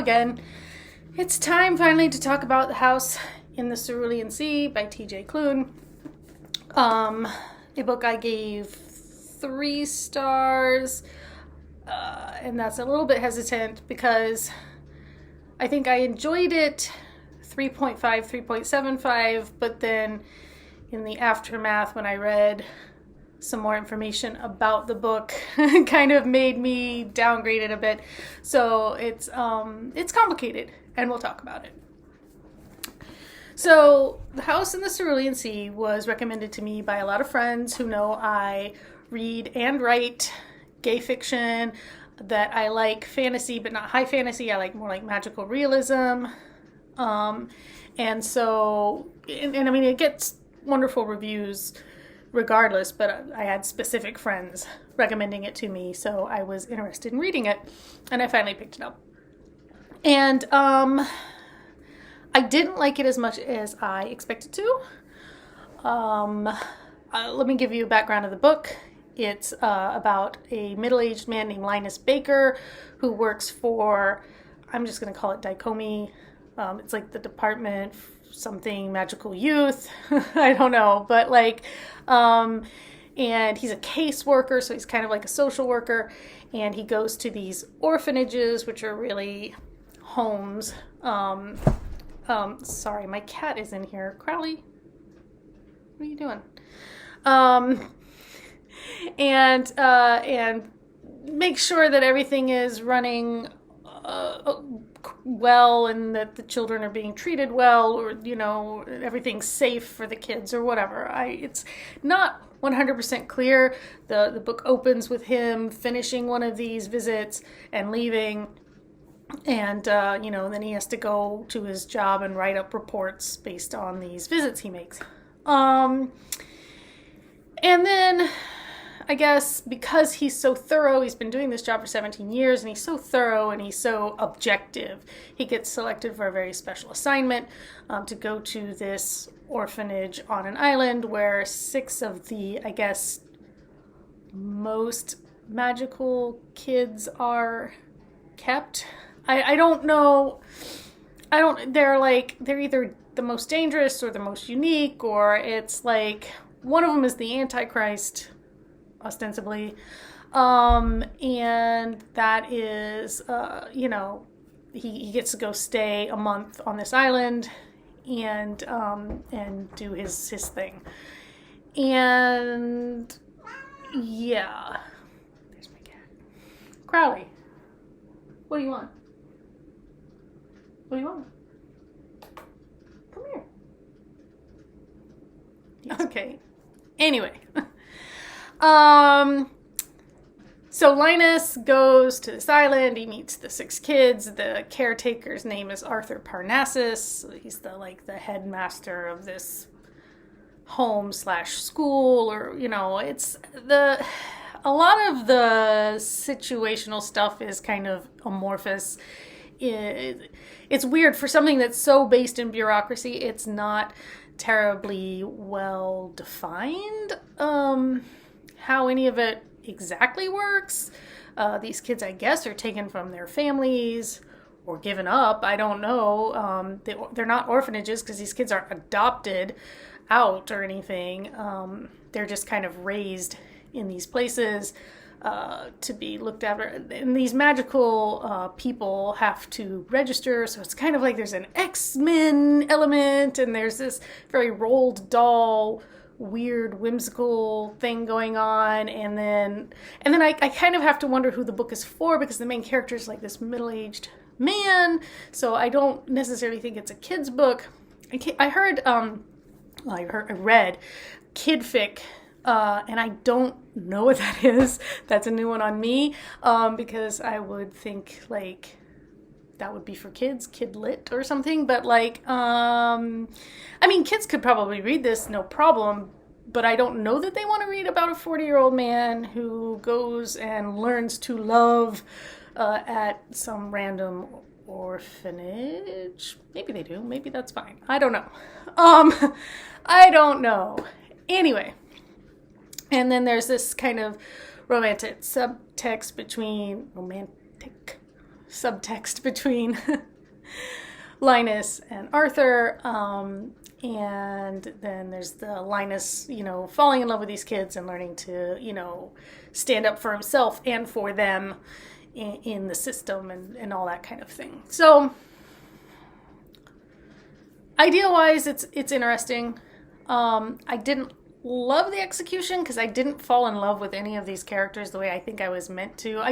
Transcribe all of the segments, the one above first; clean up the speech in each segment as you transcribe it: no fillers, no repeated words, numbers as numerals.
again. It's time finally to talk about The House in the Cerulean Sea by T.J. Klune. A book I gave 3 stars, and that's a little bit hesitant because I think I enjoyed it 3.5, 3.75, but then in the aftermath when I read some more information about the book kind of made me downgrade it a bit. So it's complicated, and we'll talk about it. So The House in the Cerulean Sea was recommended to me by a lot of friends who know I read and write gay fiction, that I like fantasy, but not high fantasy. I like more like magical realism. And so, and I mean, it gets wonderful reviews regardless, but I had specific friends recommending it to me, so I was interested in reading it, and I finally picked it up. And I didn't like it as much as I expected to. Let me give you a background of the book. It's about a middle-aged man named Linus Baker who works for, I'm just going to call it Dicomi. It's like the Department something Magical Youth. I don't know, but like, and he's a caseworker, so he's kind of like a social worker, and he goes to these orphanages, which are really homes. Sorry, my cat is in here. Crowley, what are you doing? And make sure that everything is running well, and that the children are being treated well, or, you know, everything's safe for the kids or whatever. It's not 100% clear. The book opens with him finishing one of these visits and leaving, and then he has to go to his job and write up reports based on these visits he makes. And then I guess because he's so thorough, he's been doing this job for 17 years, and he's so thorough and he's so objective, he gets selected for a very special assignment to go to this orphanage on an island where 6 of the, I guess, most magical kids are kept. I don't know. They're either the most dangerous or the most unique, or it's like one of them is the Antichrist, ostensibly, and that is, he gets to go stay a month on this island and do his thing. And yeah, there's my cat. Crowley, what do you want? What do you want? Come here. Yes. Okay. Anyway. So Linus goes to this island. He meets the 6 kids. The caretaker's name is Arthur Parnassus. He's the headmaster of this home/school, or, it's a lot of the situational stuff is kind of amorphous. It's weird for something that's so based in bureaucracy. It's not terribly well defined how any of it exactly works. These kids, I guess, are taken from their families or given up. I don't know. They're not orphanages because these kids aren't adopted out or anything. They're just kind of raised in these places to be looked after. And these magical people have to register, so it's kind of like there's an X-Men element, and there's this very Roald Dahl weird whimsical thing going on, and then I kind of have to wonder who the book is for, because the main character is like this middle-aged man, so I don't necessarily think it's a kid's book. I read kid fic, and I don't know what that is. That's a new one on me, because I would think like that would be for kids, kid lit or something, but kids could probably read this, no problem, but I don't know that they want to read about a 40-year-old man who goes and learns to love at some random orphanage. Maybe they do, maybe that's fine. I don't know. I don't know. Anyway, and then there's this kind of romantic subtext between subtext between Linus and Arthur. And then there's the Linus, falling in love with these kids and learning to, stand up for himself and for them in the system and all that kind of thing. So, idea-wise, it's interesting. I didn't love the execution because I didn't fall in love with any of these characters the way I think I was meant to.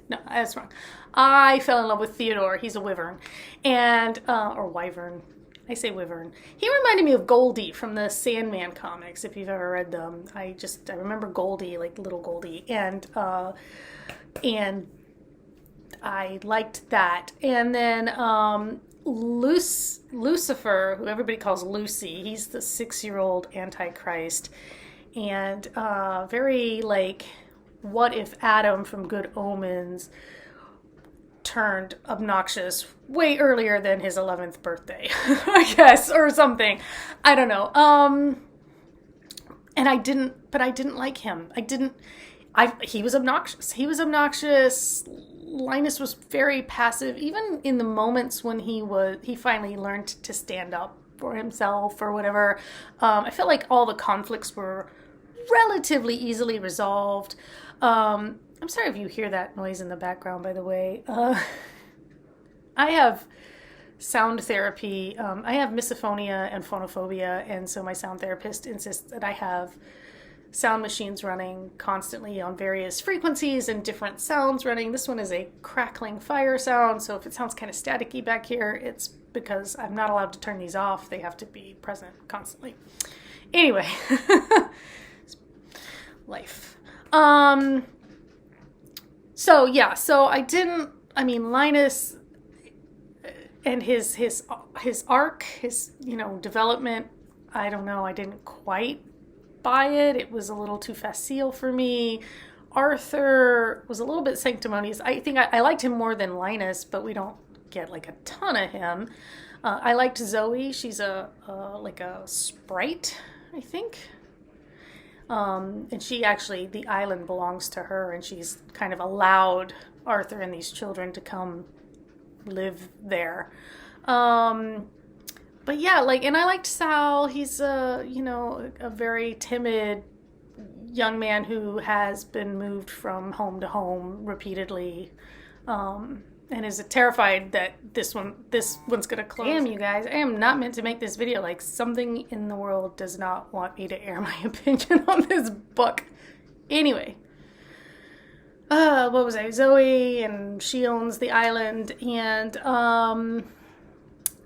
No, that's wrong. I fell in love with Theodore. He's a wyvern. Or wyvern. I say wyvern. He reminded me of Goldie from the Sandman comics, if you've ever read them. I remember Goldie, like little Goldie. And I liked that. And then Lucifer, who everybody calls Lucy, he's the 6-year-old Antichrist. And very like, what if Adam from Good Omens turned obnoxious way earlier than his 11th birthday, I guess, or something. I don't know. And I didn't like him. He was obnoxious. Linus was very passive, even in the moments when he finally learned to stand up for himself or whatever. I felt like all the conflicts were relatively easily resolved. I'm sorry if you hear that noise in the background, by the way. I have sound therapy. I have misophonia and phonophobia, and so my sound therapist insists that I have sound machines running constantly on various frequencies and different sounds running. This one is a crackling fire sound, so if it sounds kind of staticky back here, it's because I'm not allowed to turn these off. They have to be present constantly. Anyway, life. Linus and his arc, his, development, I don't know, I didn't quite buy it. It was a little too facile for me. Arthur was a little bit sanctimonious. I think I liked him more than Linus, but we don't get like a ton of him. I liked Zoe. She's like a sprite, I think. And she actually, the island belongs to her, and she's kind of allowed Arthur and these children to come live there. But yeah, and I liked Sal. He's a very timid young man who has been moved from home to home repeatedly, and is terrified that this one's gonna close. Damn, you guys, I am not meant to make this video. Like, something in the world does not want me to air my opinion on this book. Anyway, what was I? Zoe, and she owns the island, and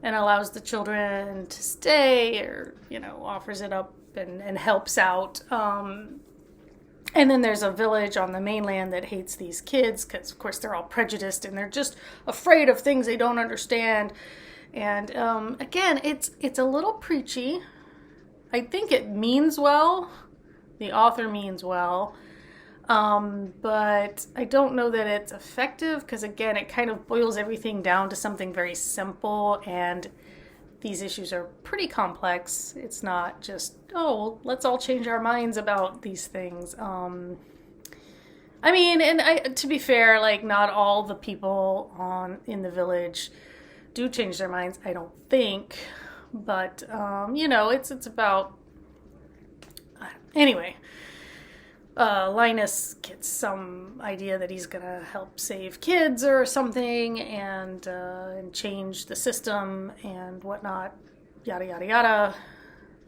allows the children to stay, or offers it up and helps out. And then there's a village on the mainland that hates these kids because, of course, they're all prejudiced and they're just afraid of things they don't understand. And again, it's a little preachy. I think it means well. The author means well. But I don't know that it's effective because, again, it kind of boils everything down to something very simple, and these issues are pretty complex. It's not just, let's all change our minds about these things. To be fair, not all the people in the village do change their minds, I don't think. But, it's about... Anyway, Linus gets some idea that he's gonna help save kids or something, and change the system and whatnot, yada yada yada.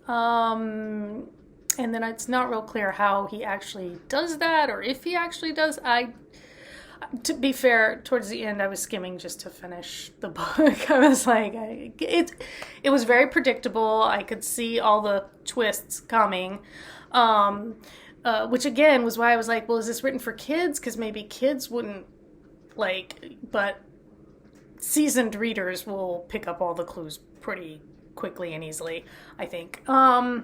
And then it's not real clear how he actually does that, or if he actually does. To be fair, towards the end, I was skimming just to finish the book. I was like, it was very predictable. I could see all the twists coming. Which again was why I was like, well, is this written for kids? Because maybe kids wouldn't but seasoned readers will pick up all the clues pretty quickly and easily, I think. The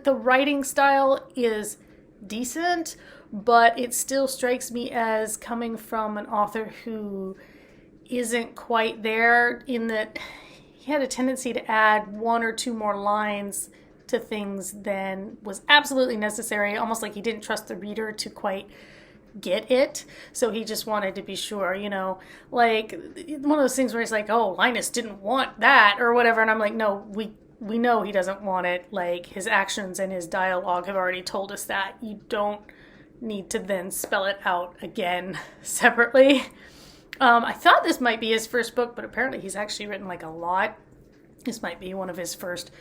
writing style is decent, but it still strikes me as coming from an author who isn't quite there, in that he had a tendency to add one or two more lines to things than was absolutely necessary, almost like he didn't trust the reader to quite get it, so he just wanted to be sure, like one of those things where he's like, oh, Linus didn't want that or whatever, and I'm like, no, we know he doesn't want it. Like, his actions and his dialogue have already told us that. You don't need to then spell it out again separately. I thought this might be his first book, but apparently he's actually written like a lot. This might be one of his first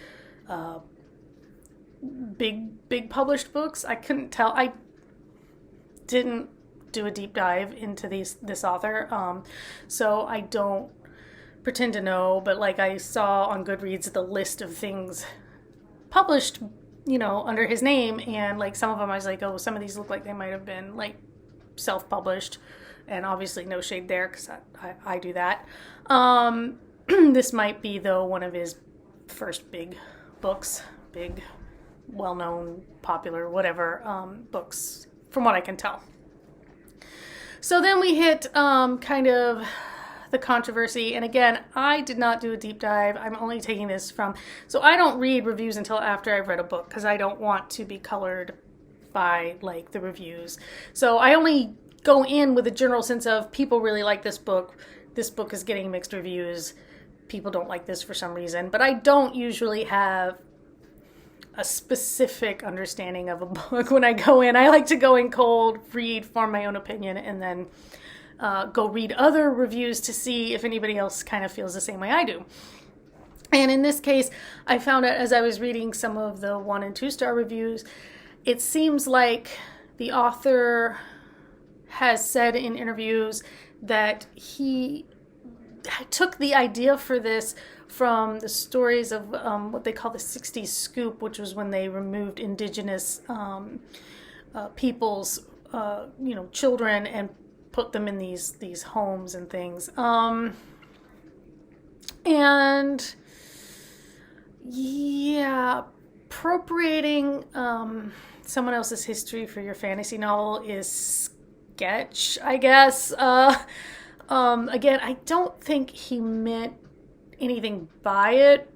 big published books. I couldn't tell. I didn't do a deep dive into this author, so I don't pretend to know, but like I saw on Goodreads the list of things published, under his name, and like some of them I was like, oh, some of these look like they might have been like self-published, and obviously no shade there because I do that. This might be, though, one of his first big books, big, well-known, popular, whatever books, from what I can tell. So then we hit kind of the controversy, and again, I did not do a deep dive. I'm only taking this from, so I don't read reviews until after I've read a book because I don't want to be colored by like the reviews. So I only go in with a general sense of people really like this book. This book is getting mixed reviews. People don't like this for some reason, but I don't usually have a specific understanding of a book when I go in. I like to go in cold, read, form my own opinion, and then go read other reviews to see if anybody else kind of feels the same way I do. And in this case, I found out as I was reading some of the 1 and 2 star reviews, it seems like the author has said in interviews that he took the idea for this from the stories of what they call the 60s scoop, which was when they removed indigenous people's children and put them in these homes and things. And yeah, appropriating someone else's history for your fantasy novel is sketch, I guess. Again, I don't think he meant anything by it,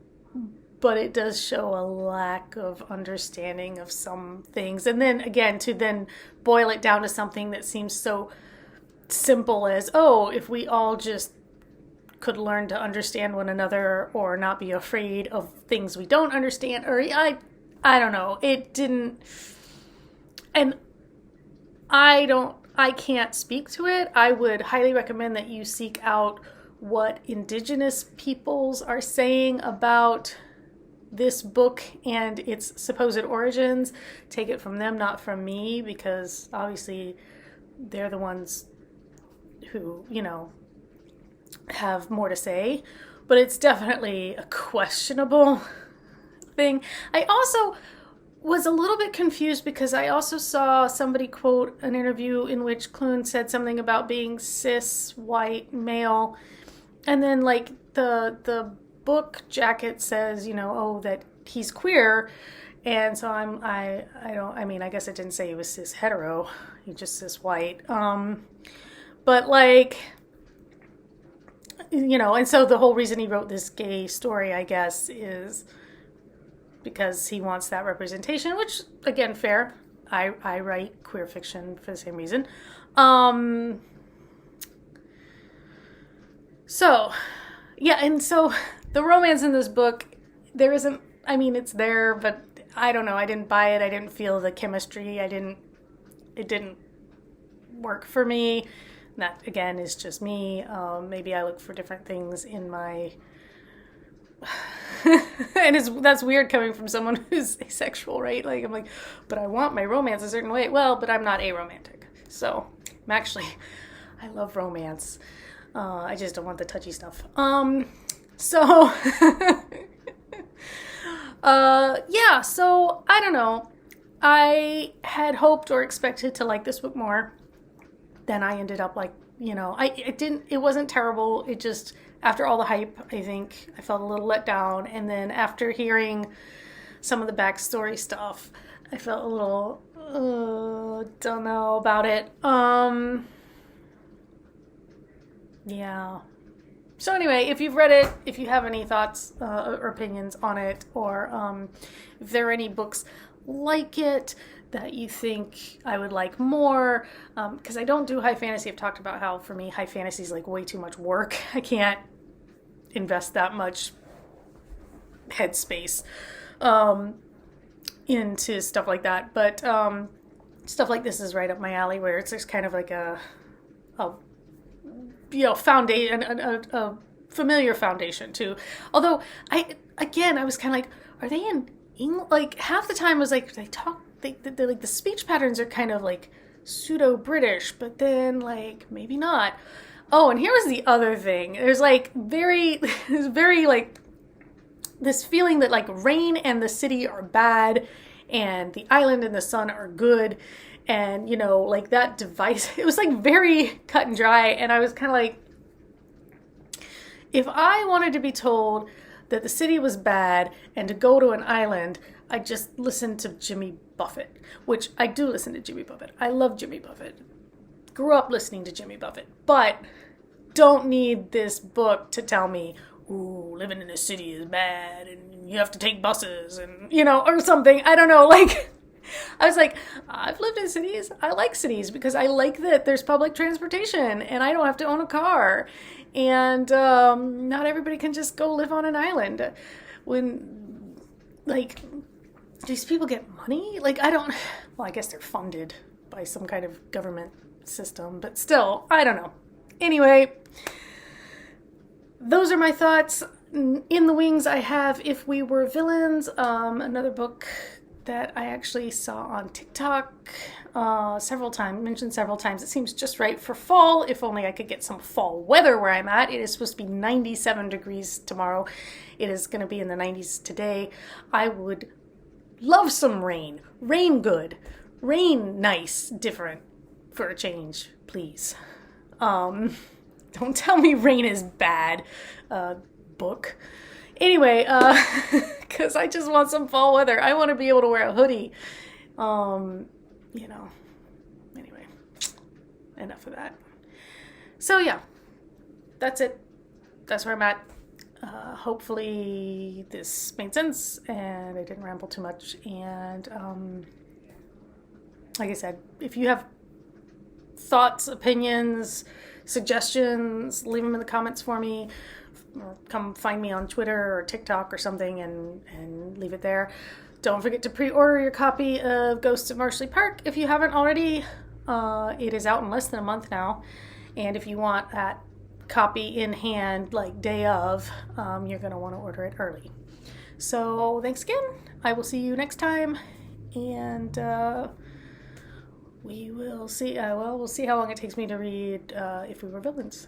but it does show a lack of understanding of some things. And then again, to then boil it down to something that seems so simple as, oh, if we all just could learn to understand one another or not be afraid of things we don't understand, or I don't know, it didn't, and I can't speak to it. I would highly recommend that you seek out what indigenous peoples are saying about this book and its supposed origins. Take it from them, not from me, because obviously they're the ones who, have more to say. But it's definitely a questionable thing. I also was a little bit confused because I also saw somebody quote an interview in which Klune said something about being cis, white, male. And then like the book jacket says, that he's queer. And so I guess it didn't say he was cis hetero. He just cis white. But like, and so the whole reason he wrote this gay story, I guess, is because he wants that representation, which, again, fair. I write queer fiction for the same reason. So, yeah, and so the romance in this book, there isn't, it's there, but I don't know. I didn't buy it. I didn't feel the chemistry. It didn't work for me. That, again, is just me. Maybe I look for different things in my... and that's weird coming from someone who's asexual, right? Like, I'm like, but I want my romance a certain way. Well, but I'm not aromantic. So, I love romance. I just don't want the touchy stuff. So, so, I don't know. I had hoped or expected to like this book more than I ended up like, it wasn't terrible. It just, after all the hype, I think I felt a little let down. And then after hearing some of the backstory stuff, I felt a little, don't know about it. Yeah. So anyway, if you've read it, if you have any thoughts or opinions on it, or if there are any books like it that you think I would like more, because I don't do high fantasy. I've talked about how for me high fantasy is like way too much work. I can't invest that much headspace into stuff like that. But stuff like this is right up my alley, where it's just kind of like a foundation, a familiar foundation too. Although I was kind of like, are they in English? Like half the time I was like, they like the speech patterns are kind of like pseudo British, but then like maybe not. Oh, and here was the other thing. There's like there's very like this feeling that like rain and the city are bad and the island and the sun are good. And, like that device, it was like very cut and dry. And I was kind of like, if I wanted to be told that the city was bad and to go to an island, I'd just listen to Jimmy Buffett, which I do listen to Jimmy Buffett. I love Jimmy Buffett. Grew up listening to Jimmy Buffett, but don't need this book to tell me, ooh, living in the city is bad and you have to take buses and, or something. I don't know, like... I was like, I've lived in cities. I like cities because I like that there's public transportation and I don't have to own a car. And not everybody can just go live on an island. When, like, these people get money? Like, I guess they're funded by some kind of government system. But still, I don't know. Anyway, those are my thoughts. In the wings, I have If We Were Villains, another book that I actually saw on TikTok mentioned several times. It seems just right for fall. If only I could get some fall weather where I'm at. It is supposed to be 97 degrees tomorrow. It is going to be in the 90s today. I would love some rain. Rain good. Rain nice, different for a change, please. Don't tell me rain is bad, book. Anyway, because I just want some fall weather. I want to be able to wear a hoodie. Anyway, enough of that. So yeah, that's it. That's where I'm at. Hopefully this made sense and I didn't ramble too much. And like I said, if you have thoughts, opinions, suggestions, leave them in the comments for me. Or come find me on Twitter or TikTok or something and leave it there. Don't forget to pre-order your copy of Ghosts of Marshley Park if you haven't already. It is out in less than a month now. And if you want that copy in hand, like day of, you're going to want to order it early. So thanks again. I will see you next time. And we will see, we'll see how long it takes me to read If We Were Villains.